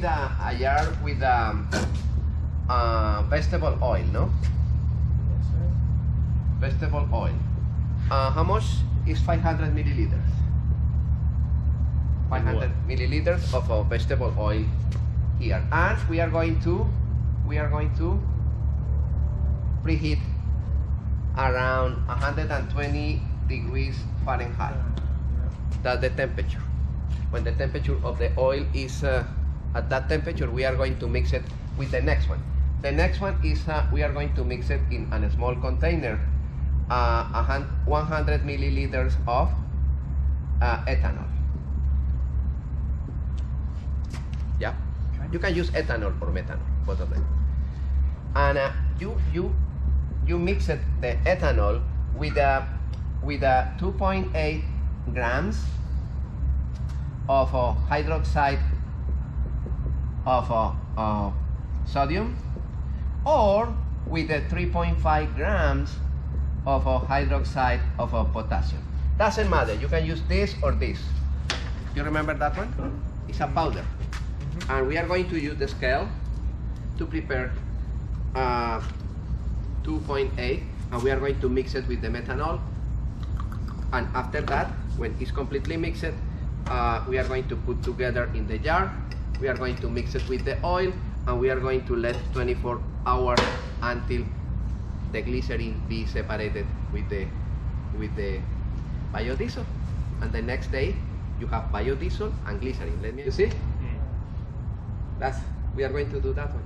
with a jar with vegetable oil, no? Yes, sir. Vegetable oil. How much is 500 milliliters? 500 milliliters of vegetable oil here, and we are going to preheat around 120 degrees Fahrenheit. That's the temperature. When the temperature of the oil is at that temperature, we are going to mix it with the next one. The next one is we are going to mix it in a small container, 100 milliliters of ethanol. Yeah, you can use ethanol or methanol, both of them. And you mix it, the ethanol with a 2.8 grams of hydroxide of sodium, or with the 3.5 grams of hydroxide of potassium. Doesn't matter, you can use this or this. You remember that one? It's a powder. And we are going to use the scale to prepare 2.8, and we are going to mix it with the methanol. And after that, when it's completely mixed, we are going to put together in the jar. We are going to mix it with the oil, and we are going to let 24 hours until the glycerin be separated with the biodiesel. And the next day, you have biodiesel and glycerin. You see? We are going to do that one.